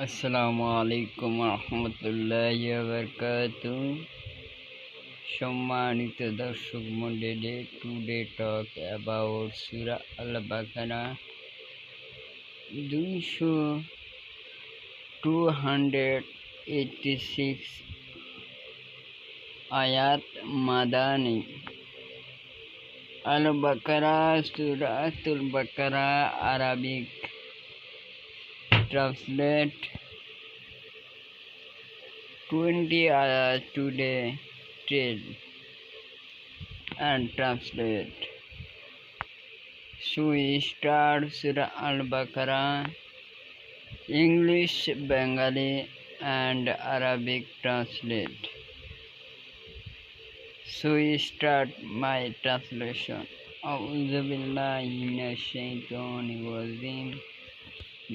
আসসালামু আলাইকুম রহমতুল্লাহি ওয়া বারাকাতুহু। সম্মানিত দর্শক মণ্ডলী, টুডে টক অ্যাবাউট সূরা আল বাকারা 286 আয়াত মাদানী। আল বাকারা সূরাতুল বাকারা Arabic translate 20 ayat today tell and translate. So we start Surah Al-Baqarah, English, Bengali and Arabic translate. So we start my translation. A'udhu billahi minash shaitanir rajim.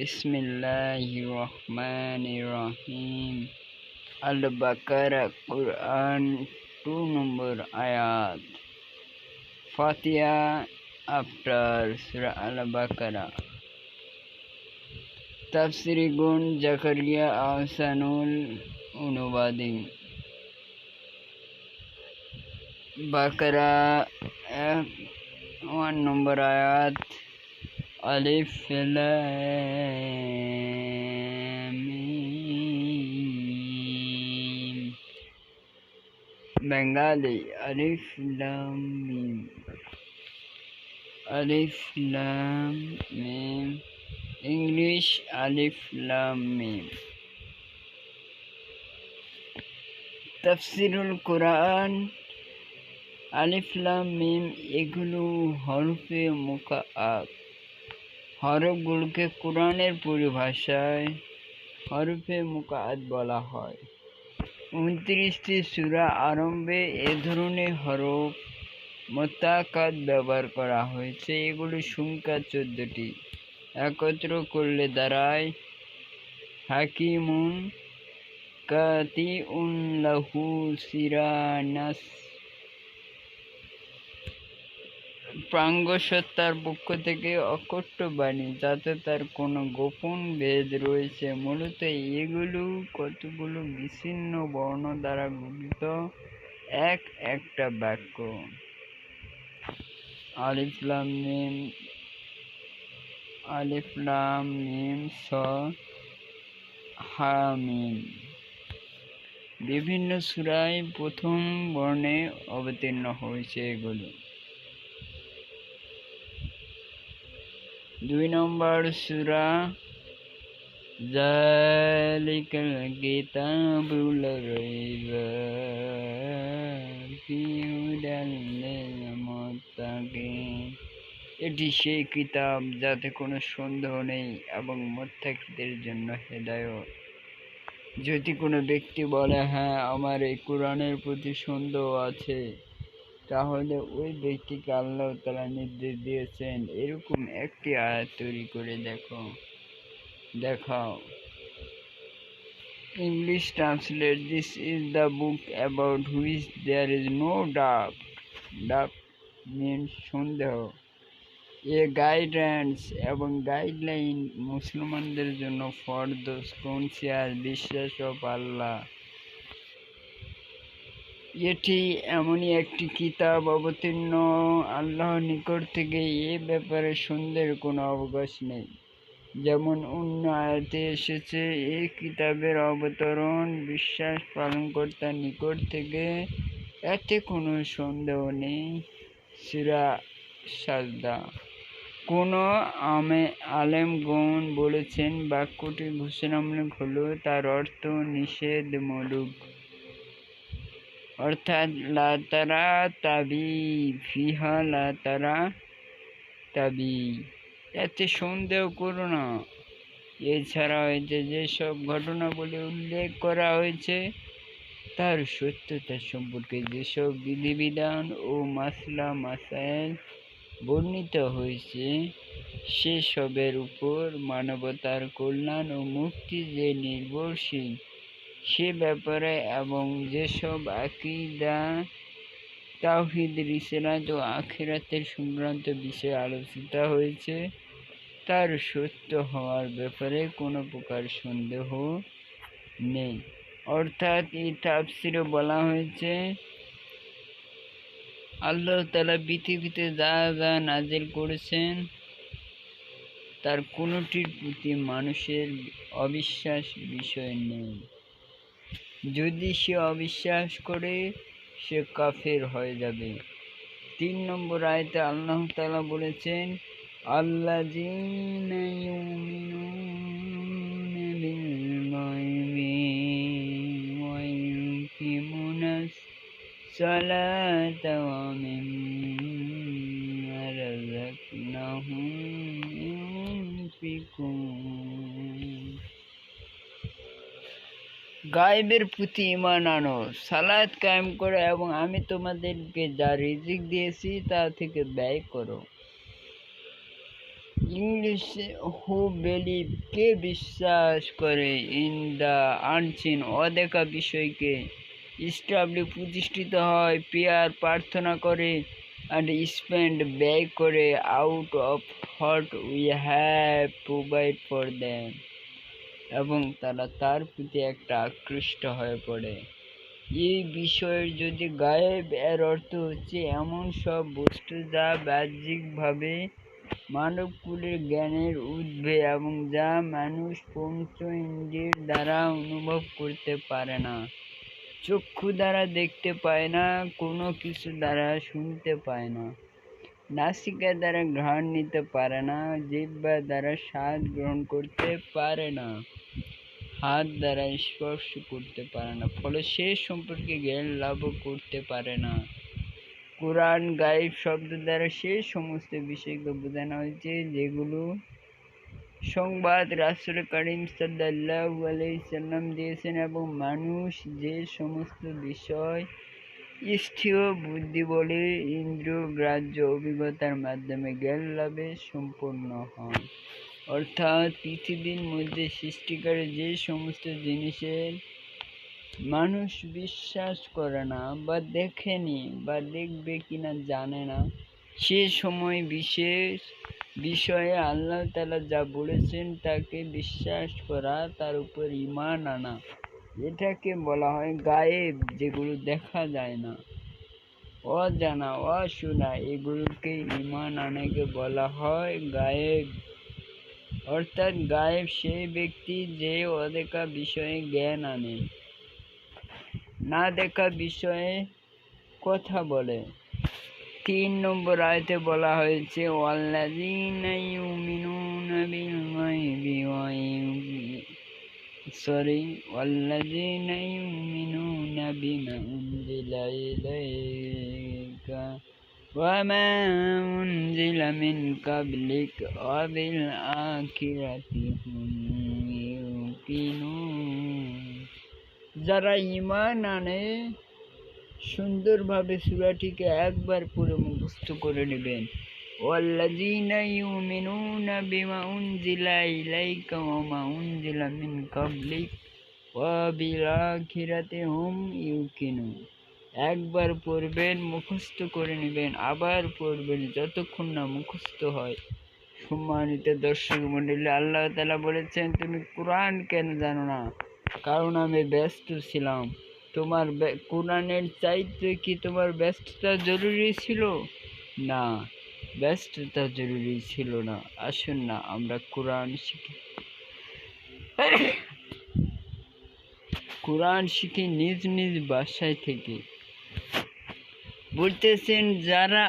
Bismillahirrahmanirrahim. Al-Baqarah Quran 2 number ayat. Fatiha after Surah Al-Baqarah. Tafsiri Gun Zakaria Ahsanul অনুবাদী। Baqarah 1 number ayat. Alif Lam Mim। Bengali Alif Lam Mim। Alif Lam Mim। English Alif Lam Mim। তাফসীরুল কোরআন। আলিফ লাম মিম এগুলো হরফে মুকাআত। হরফগুলোকে কোরআনের পরিভাষায় হরফে মুকাআত বলা হয়। 29টি সূরা আরম্ভে এ ধরনের হরফ মুত্তাকাত ব্যবহার করা হয়েছে। এগুলো সংখ্যা 14টি। একত্র করলে দাঁড়ায় হাকিমুন কাতিউন লাহু সিরানাস। প্রাঙ্গসত্তার পক্ষ থেকে অকট্ট বাণী, যাতে তার কোনো গোপন ভেদ রয়েছে। মূলত এগুলো কতগুলো বিচ্ছিন্ন বর্ণ দ্বারা গঠিত একটা বাক্য। আলিফ লাম মিম। আলিফ লাম মিম হা মিম। বিভিন্ন সূরায় প্রথম বর্ণে অবতীর্ণ হয়েছে এগুলো। 2 নম্বর সূরা যালিকাল কিতাবু লা রাইবা ফীহি হুদাল লিল মুত্তাকিন। এটি সেই কিতাব যাতে কোনো সন্দেহ নেই এবং মুত্তাকিদের জন্য হেদায়েত। যদি কোনো ব্যক্তি বলে, হ্যাঁ, আমার এই কোরআনের প্রতি সন্দেহ আছে, তাহলে ওই ব্যক্তিকে আল্লাহ তাআলা নির্দেশ দিয়েছেন এরকম একটি আয়াত তৈরি করে দেখাও। English translate: This is the book about which there is no doubt. Doubt means সন্দেহ। এ গাইডেন্স এবং গাইডলাইন মুসলমানদের জন্য ফর দোজ কনসিয়াস বিশ্বাস অফ আল্লাহ। এটি এমনই একটি কিতাব অবতীর্ণ আল্লাহর নিকট থেকে, এ ব্যাপারে সন্দেহের কোনো অবকাশ নেই। যেমন অন্য আয়াতে এসেছে, এই কিতাবের অবতরণ বিশ্বাস পালনকর্তার নিকট থেকে, এতে কোনো সন্দেহ নেই। সূরা সাজদা। কোনো আলেমগণ বলেছেন, বাক্যটি ঘোষণামূলক হলো, তার অর্থ নিষেধমূলক, অর্থাৎ লা তারা তাবি ফিহা লা তারা তাবি, এতে সন্দেহ করো না। এছাড়া এতে যেসব ঘটনাবলী উল্লেখ করা হয়েছে তার সত্যতা সম্পর্কে যেসব বিধিবিধান ও মাসলা মাসাইল বর্ণিত হয়েছে, সেসবের উপর মানবতার কল্যাণ ও মুক্তি যে নির্ভরশীল সে ব্যাপারে, এবং যেসব আকীদা, তাওহীদ, রিসালাত ও আখিরাতের সংক্রান্ত বিষয়ে আলোচিত হয়েছে তার সত্য হওয়ার ব্যাপারে কোনো প্রকার সন্দেহ নেই। অর্থাৎ এই তাফসিরে বলা হয়েছে আল্লাহ তাআলা পৃথিবীতে যা যা নাজিল করেছেন তার কোনোটির প্রতি মানুষের অবিশ্বাস বিষয় নেই। যদি সে অবিশ্বাস করে সে কাফের হয়ে যাবে। 3 নম্বর আয়াতে আল্লাহ তাআলা বলেছেন আল্লাযীনা ইউমিনুনা বিল গায়বি ওয়া ইউকিমুনাস সালাতা ওয়া মিম্মা রাযাকনাহুম ইউনফিকুন। গায়েবের প্রতি ঈমান আনো, সালাত কায়েম করো এবং আমি তোমাদেরকে যা রিজিক দিয়েছি তা থেকে ব্যয় করো। ইংলিশে হু বিলিভ, কে বিশ্বাস করে, ইন দ্য আনসিন, অদেখা বিষয়কে, স্টাবলি প্রতিষ্ঠিত হয়, প্রেয়ার প্রার্থনা করে, অ্যান্ড স্পেন্ড ব্যয় করে, out of what we have provide for them, এবং তারা তার প্রতি একটা আকৃষ্ট হয়ে পড়ে। এই বিষয়ের যদি গায়েব এর অর্থ হচ্ছে এমন সব বস্তু যা বাহ্যিকভাবে মানবকুলের জ্ঞানের ঊর্ধ্বে এবং যা মানুষ পঞ্চ ইন্দ্রিয়ের দ্বারা অনুভব করতে পারে না, চক্ষু দ্বারা দেখতে পায় না, কোনো কিছু দ্বারা শুনতে পায় না, নাসিকা দ্বারা ঘ্রাণ নিতে পারে না, জিহ্বা দ্বারা স্বাদ গ্রহণ করতে পারে না, হাত দ্বারা স্পর্শ করতে পারে না, ফলে সে সম্পর্কে জ্ঞান লাভও করতে পারে না। কুরআন গায়েব শব্দ দ্বারা সে সমস্ত বিষয়কে বোঝানো হয়েছে যেগুলো সংবাদ রাসূল করিম সাল্লাল্লাহু আলাইহি সাল্লাম দিয়েছেন, এবং মানুষ যে সমস্ত বিষয় স্থির বুদ্ধি বলে ইন্দ্রিয় গ্রাহ্য অভিজ্ঞতার মাধ্যমে জ্ঞান লাভে সম্পন্ন হয়। অর্থাৎ পৃথিবীর মধ্যে সৃষ্টিকারী যে সমস্ত জিনিসের মানুষ বিশ্বাস করে না বা দেখেনি বা দেখবে কিনা জানে না, সে সময় বিশেষ বিষয়ে আল্লাহ তাআলা যা বলেছেন তাকে বিশ্বাস করা, তার উপর ঈমান আনা, এটাকে বলা হয় গায়েব, যেগুলো দেখা যায় না, অজানা, অশোনা, এগুলোকে ঈমান আনাকে বলা হয় গায়েব। অর্থাৎ গায়েব সেই ব্যক্তি যে অদেখা বিষয়ে জ্ঞান আনে, না দেখা বিষয়ে কথা বলে। 3 নম্বর আয়াতে বলা হয়েছে ওয়াল্লাযীনা ইউমিনুনা বিল গায়বি ওয়াল্লাযীনা ইউমিনুনা বিমা উনজিলা ইলাইকা ওয়া মা উনজিলা মিন ক্বাবলিক ওয়া বিল আখিরাতি হুম ইউকিনুন। যারা ঈমান আনে সুন্দরভাবে সূরাটিকে একবার পড়ে মুখস্থ করে নেবেন। ওয়াল্লাযীনা ইউমিনুনা বিমা উনজিলা ইলাইকা ওয়া মা উনজিলা মিন ক্বাবলিক ওয়া বিল আখিরাতি হুম ইউকিনুন। একবার পড়বেন, মুখস্থ করে নেবেন, আবার পড়বেন যতক্ষণ না মুখস্থ হয়। সম্মানিত দর্শক মণ্ডলী, আল্লাহ তাআলা বলেছেন তুমি কুরআন কেন জানো না? কারণ আমি ব্যস্ত ছিলাম। তোমার কুরআনের চাইতে কি তোমার ব্যস্ততা জরুরি ছিল? না, ব্যস্ততা জরুরি ছিল না। আসুন না আমরা কুরআন শিখি, কুরআন শিখি নিজ নিজ বাসায় থেকে। বলতেছেন যারা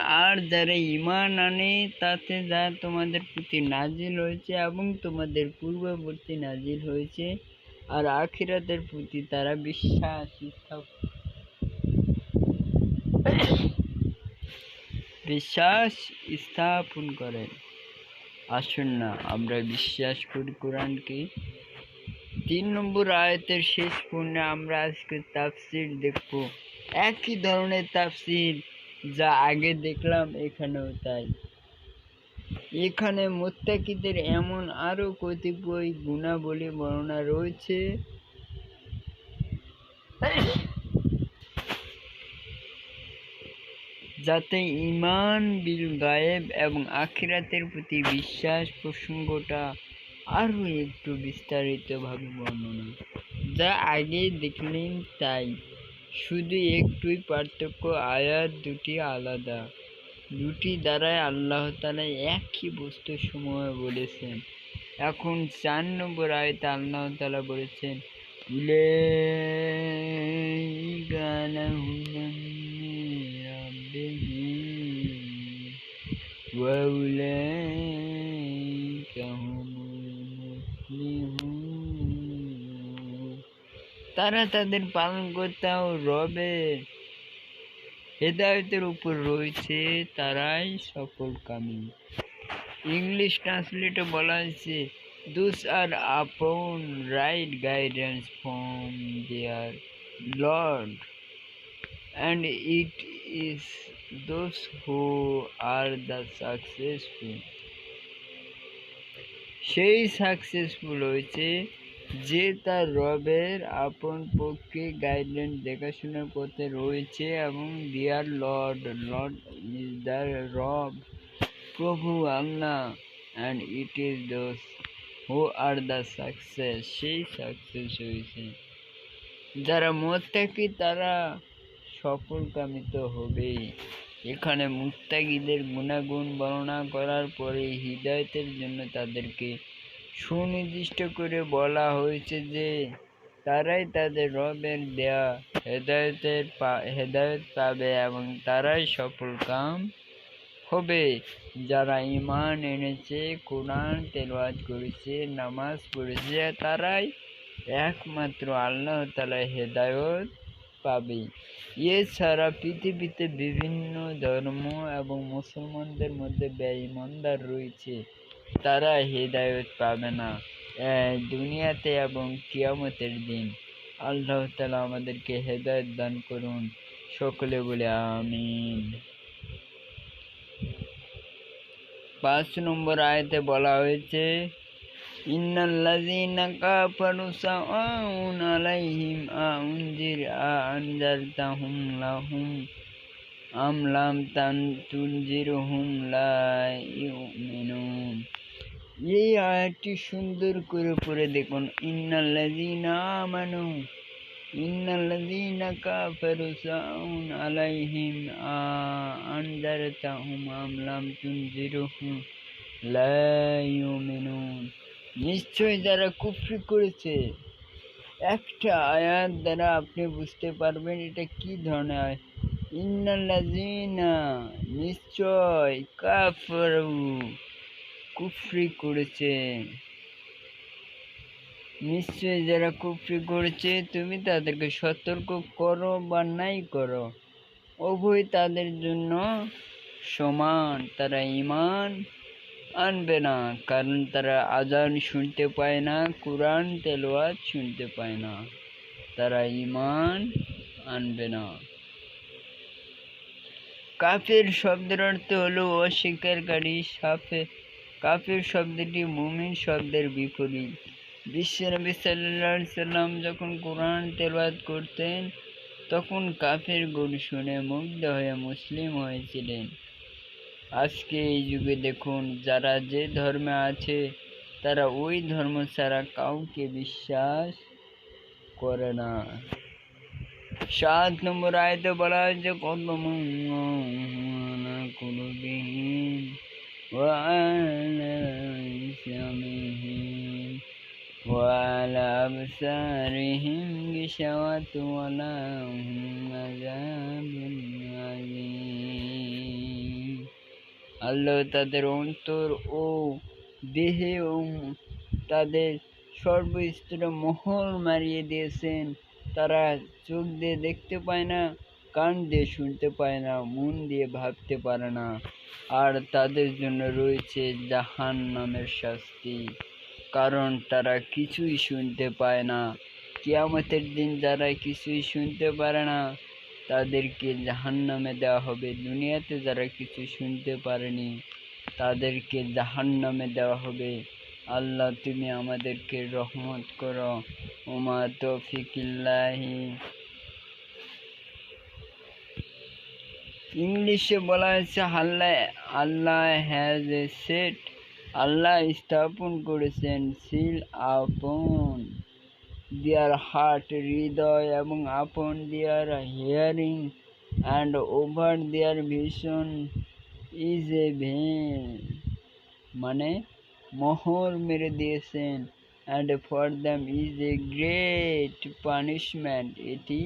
ঈমান আনে তাতে যা তোমাদের প্রতি নাজিল হয়েছে এবং তোমাদের পূর্ববর্তী নাজিল হয়েছে, আর আখিরাতের প্রতি তারা বিশ্বাস স্থাপন করেন। আসুন না আমরা বিশ্বাস করি কোরআনকে। 3 নম্বর আয়াতের শেষ পর্বে আমরা আজকে তাফসীর দেখব। একই ধরনের তাফসীর যা আগে দেখলাম এখানেও তাই। এখানে মুত্তাকিদের এমন আরো কতিপয় গুণাবলী বর্ণনা রয়েছে যাতে ঈমান বিল গায়েব এবং আখিরাতের প্রতি বিশ্বাস প্রসঙ্গটা আরও একটু বিস্তারিতভাবে বর্ণনা, যা আগেই দেখলেন তাই, শুধু একটুই পার্থক্য, আয়াত দুটি আলাদা। দুটি দ্বারাই আল্লাহ তাআলা একই বস্তুসমূহ বলেছেন। এখন 4 নম্বর আয়াতে আল্লাহ তাআলা বলেছেন, উলাইকা আলা হুদাম মির রাব্বিহিম ওয়া উলাইকা হুমুল মুফলিহুন। তারা তাদের পালনকর্তা ও রবের হেদায়েতের উপর রয়েছে, তারাই সফলকামী। ইংলিশ ট্রান্সলেটে বলা হয়েছে, those are upon right guidance from their Lord, and it is those who are the successful. সেই সাকসেসফুল হয়েছে যে তার রবের আপন পক্ষে গাইডলাইন দেখাশোনার পথে রয়েছে এবং দিয়ার লর্ড ইজ দ্য রব, প্রভু Allah, and it is those who are the success, সেই সাকসেস হয়েছে। যারা মুত্তাকি তারা সফলকামিত হবে। এখানে মুত্তাকিদের গুণাগুণ বর্ণনা করার পরে হিদায়াতের জন্য তাদেরকে সুনির্দিষ্ট করে বলা হয়েছে যে তারাই তাদের রবের দেয়া হেদায়েত পাবে এবং তারাই সফলকাম হবে। যারা ঈমান এনেছে, কোরআন তেলাওয়াত করেছে, নামাজ পড়েছে, তারাই একমাত্র আল্লাহ তাআলার হেদায়েত পাবে। এছাড়া পৃথিবীতে বিভিন্ন ধর্ম এবং মুসলমানদের মধ্যে বেঈমানদার রয়েছে, তারা হেদায়েত পাবে না দুনিয়াতে এবং কিয়ামতের দিন। আল্লাহ তাআলা আমাদেরকে হেদায়েত দান করুন। সকলে বলে আমিন। 5 নম্বর আয়াতে বলা হয়েছে, ইন্নাল্লাযীনা কাফারু সাওয়াউন আলাইহিম আনজারতাহুম লাহুম আম লাম তুনজিরহুম লা ইউমিনুন। এই আয়াতটি সুন্দর করে পড়ে দেখুন। ইন্নাল্লাযীনা আমানু ইন্নাল্লাযীনা কাফারু সাওয়াউন আলাইহিম আনজারতাহুম আম লাম তুনজিরহুম লা ইউমিনুন। নিশ্চয় যারা কুফরি করেছে। একটা আয়াত দ্বারা আপনি বুঝতে পারবেন এটা কি ধরনের আয়াত। ইন্নাল্লাযীনা নিশ্চয়, কাফারু কুফরি করেছে, নিশ্চয় যারা কুফরি করেছে তুমি তাদেরকে সতর্ক করো বা নাই করো, উভয় তাদের জন্য সমান। তারা ঈমান আনবে না, কারণ তারা আযান শুনতে পায় না, কুরআন তেলাওয়াত শুনতে পায় না। তারা ঈমান আনবে না। কাফির শব্দের অর্থ হলো অস্বীকারী। কাফির শব্দটি মুমিন শব্দের বিপরীত। বিশ্বনবী সাল্লাল্লাহু আলাইহি সাল্লাম যখন কুরআন তেলাওয়াত করতেন তখন কাফিরগণ শুনে মুগ্ধ হয়ে মুসলিম হয়েছিলেন। আজকে এই যুগে দেখুন, যারা যে ধর্মে আছে তারা ওই ধর্ম ছাড়া কাউকে বিশ্বাস করে না। 7 নম্বর আয়াতে বলা হয়েছে, কদমুল্লাহু কুলুবিহিম ওয়া আলা সামিহিম ওয়া আলা আবসারিহিম গিশাওয়াতু ওয়া লাহুম আযাবুন আযীম। আল্লাহ তাদের অন্তর ও দেহে ও তাদের সর্বস্তরে মোহর মারিয়ে দিয়েছেন। তারা চোখ দিয়ে দেখতে পায় না, কান দিয়ে শুনতে পায় না, মন দিয়ে ভাবতে পারে না, আর তাদের জন্য রয়েছে জাহান্নামের শাস্তি, কারণ তারা কিছুই শুনতে পায় না। কিয়ামতের দিন যারা কিছুই শুনতে পারে না তাদেরকে জাহান্নামে দেওয়া হবে। দুনিয়াতে যারা কিছু শুনতে পারেনি তাদেরকে জাহান্নামে দেওয়া হবে। আল্লাহ তুমি আমাদেরকে রহমত করো। ওমা তৌফিক ইল্লাহি ইংলিশে বলা হয়েছে আল্লাহ হ্যাজ এ সেট, আল্লাহ স্থাপন করেছেন সিল আপন দেয়ার হার্ট হৃদয় এবং আপন their hearing and over their vision is a veil, মানে মোহর মেরে দিয়েছেন, and for them is a great punishment, এটি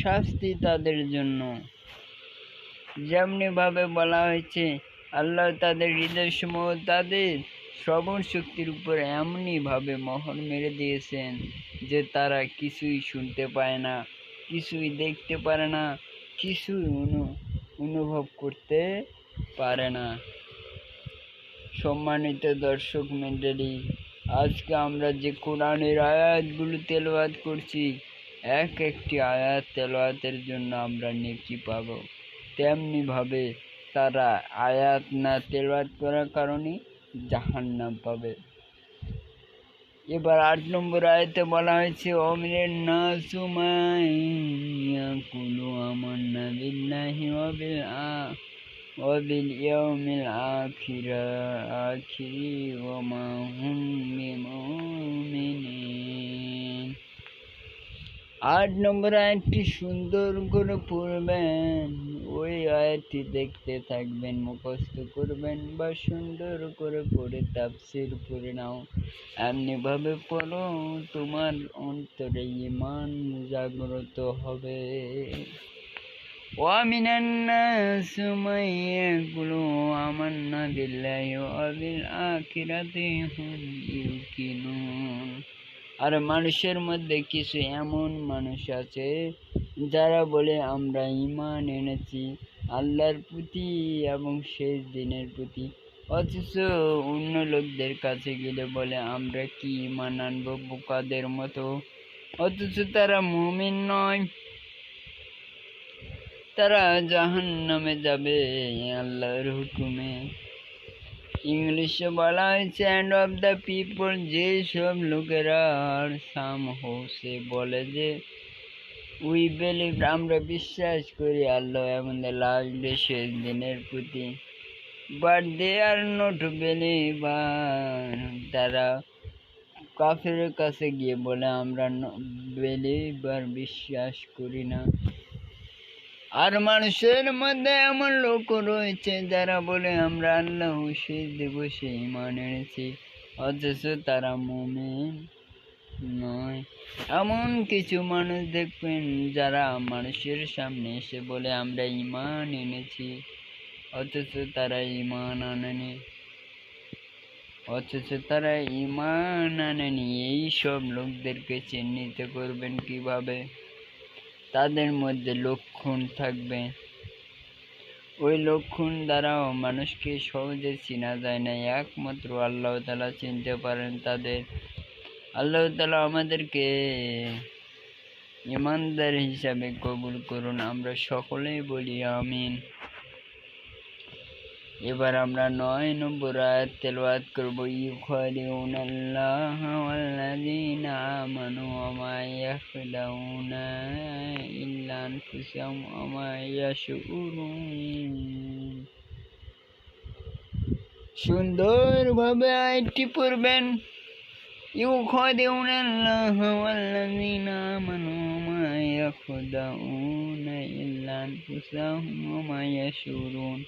শাস্তি তাদের জন্য। যেমনি ভাবে বলা হয়েছে আল্লাহ তাদের হৃদয়সমূহ তাদের শ্রবণ শক্তির উপর এমনই ভাবে মোহর মেরে দিয়েছেন যে তারা কিছুই শুনতে পায় না, কিছুই দেখতে পারে না, কিছুই অনুভব করতে পারে না। সম্মানিত দর্শক মণ্ডলী, আজকে আমরা যে কোরআনের আয়াতগুলো তেলাওয়াত করছি, এক একটি আয়াত তেলাওয়াতের জন্য আমরা নেকি পাব, তেমনি ভাবে তারা আয়াত না তেলাওয়াত করার কারণে জাহান্নাম পাবে। এবার 8 নম্বর আয়াতে বলা হয়েছে ওমিনান নাসু মান ইয়াকুলু আমান্না বিল্লাহি ওয়া বিল ইয়াউমিল আখিরি ওয়া মা হুম বিমুমিনিন। 8 নম্বর আয়াতটি সুন্দর করে পড়বেন, ওই আয়াতটি দেখতে থাকবেন, মুখস্থ করবেন বা সুন্দর করে পড়ে তাফসীর পড়ে নাও। এমনি ভাবে পড়ো তোমার অন্তরে ঈমান জাগ্রত হবে। ومن الناس من يقول آمنا بالله وبالآخرة هم يوقنون। আর মানুষের মধ্যে কিছু এমন মানুষ আছে যারা বলে আমরা ঈমান এনেছি আল্লাহর প্রতি এবং শেষ দিনের প্রতি, অথচ অন্য লোকদের কাছে গেলে বলে আমরা কি ঈমান আনবো, বোকাদের মতো, অথচ তারা মুমিন নয়, তারা জাহান্নামে যাবে আল্লাহর হুকুমে। ইংলিশে বলা হয়েছে অ্যান্ড অফ দ্য পিপল, যে সব লোকেরা আর সাম হোসে বলে যে উই বিলিভ, আমরা বিশ্বাস করি আল্লাহ এবং দ্য লাস্ট ডে, শেষ দিনের প্রতি, but they are not believer, তারা কাফেরের কাছে গিয়ে বলে আমরা বিলিভার, বিশ্বাস করি না। আর মানুষের মধ্যে এমন লোক রয়েছে যারা বলে আমরা আল্লাহ শেষ দিবসে ঈমান এনেছি, অথচ তারা মুমিন নয়। এমন কিছু মানুষ দেখবেন যারা মানুষের সামনে এসে বলে আমরা ঈমান এনেছি, অথচ তারা ঈমান আনেনি। এই সব লোকদেরকে চিহ্নিত করবেন কিভাবে? তাদের মধ্যে লক্ষণ থাকবে, ওই লক্ষণ দ্বারাও মানুষকে সহজে চেনা যায় না, একমাত্র আল্লাহ তাআলা চিনতে পারেন তাদের। আল্লাহ তাআলা আমাদেরকে ঈমানদার হিসাবে কবুল করুন, আমরা সকলেই বলি আমিন। এবার আমরা 9 নম্বর আয়াত তেলাওয়াত করব। ইউখাদিউনাল্লাহা ওয়াল্লাযীনা আমানু ওয়া মা ইয়াখদাউনা ইল্লা আনফুসাহুম ওয়া মা ইয়াশউরুন। সুন্দরভাবে আয়াতটি পড়বেন। ইউখাদিউনাল্লাহা ওয়াল্লাযীনা আমানু ওয়া মা ইয়াখদাউনা ইল্লা আনফুসাহুম ওয়া মা ইয়াশউরুন।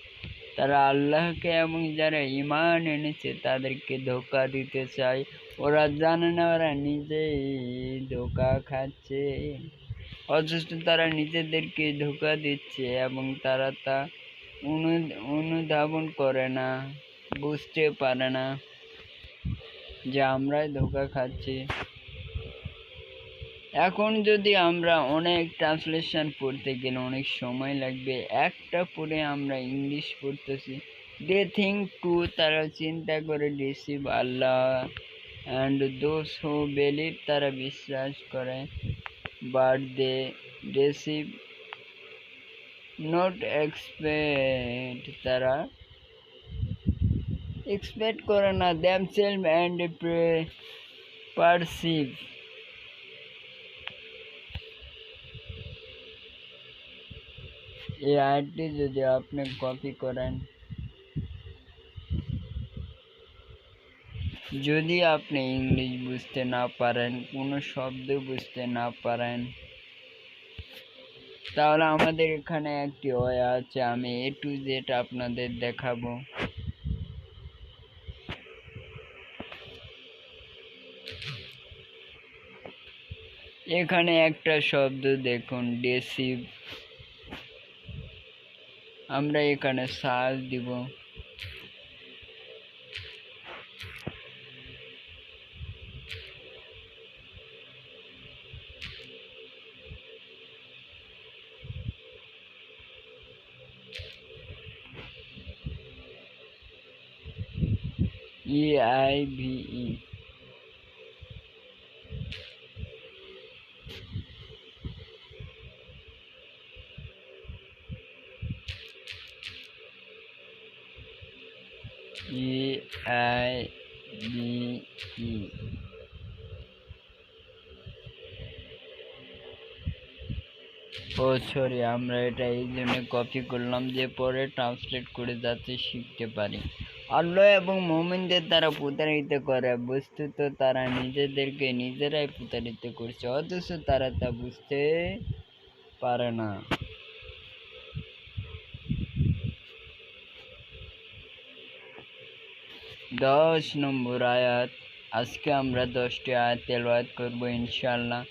তারা আল্লাহকে এবং যারা ঈমান এনেছে তাদেরকে ধোঁকা দিতে চায়, ওরা জানে না ওরা নিজেই ধোঁকা খাচ্ছে, অথচ তারা নিজেদেরকে ধোঁকা দিচ্ছে এবং তারা তা অনুধাবন করে না, বুঝতে পারে না যে আমরাই ধোঁকা খাচ্ছি। এখন যদি আমরা অনেক ট্রান্সলেশন পড়তে গেলে অনেক সময় লাগবে, একটা পড়ে আমরা ইংলিশ পড়তেছি। দে থিঙ্ক টু, তারা চিন্তা করে, deceive Allah, and those who believe, তারা বিশ্বাস করে, but they deceive not expect, তারা এক্সপেক্ট করে না, themselves and perceive। এই আয়াতটি যদি আপনি কপি করেন, যদি আপনি ইংলিশ বুঝতে না পারেন, কোনো শব্দ বুঝতে না পারেন, তাহলে আমাদের এখানে একটি ওয়ে আছে, আমি A to Z আপনাদের দেখাবো। এখানে একটা শব্দ দেখুন, ডেসিভ। আমরা এখানে সার্চ দিব। EIVE, EIVE। ও সরি, আমরা এটা এই জন্য কপি করলাম যে পরে ট্রান্সলেট করে যাতে শিখতে পারি। আল্লাহ এবং মুমিনদের দ্বারা প্রতারিত করে, বস্তুত তারা নিজেদেরকে নিজেরাই প্রতারিত করছে, অথচ তারা তা বুঝতে পারে না। 10 নম্বর আয়াত। আজকে আমরা 10টি আয়াত তেলাওয়াত করব ইনশাআল্লাহ।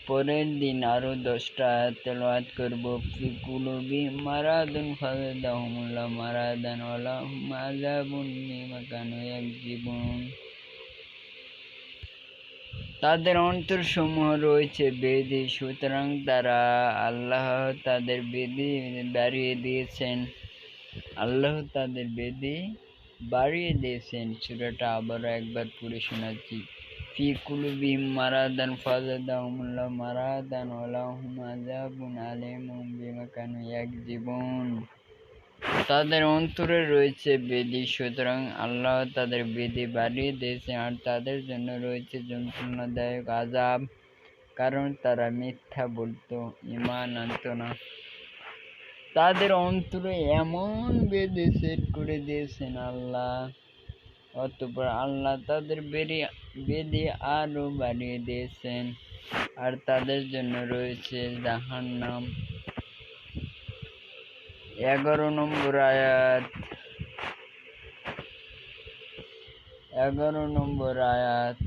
পরের দিন আরো 10টা আয়াত তেলাওয়াত করব। ফি কুলুবিহিম মারাদুন ফাযাদাহুমুল্লাহু মারাদান ওয়া লাহুম আযাবুন বিমা কানু ইয়াকযিবুন। তাদের অন্তরসমূহ রয়েছে বেদী, সুতরাং তারা আল্লাহ তাদের বেদী বাড়িয়ে দিয়েছেন। আল্লাহ তাদের বেদী বাড়িয়ে দিয়েছেন। সূরাটা আবারও একবার পড়ে শোনাচ্ছি। ফি কুলুবিহিম মারাদান ফাযাদাহুমুল্লাহু মারাদান ওয়া লাহুম আযাবুন আলীমুম বিমা কানু ইয়াকযিবুন। তাদের অন্তরে রয়েছে বেদী, সুতরাং আল্লাহ তাদের বেদী বাড়িয়ে দিয়েছেন, আর তাদের জন্য রয়েছে যন্ত্রণাদায়ক আযাব, কারণ তারা মিথ্যা বলত, ঈমান আনত না। তাদের অন্তরে এমন বেদী সেট করে দিয়েছেন আল্লাহ, অতঃপর আল্লাহ তাদের বেদী আরো বাড়িয়ে দিয়েছেন, আর তাদের জন্য রয়েছে জাহান্নাম। 11 নম্বর আয়াত। 11 নম্বর আয়াত।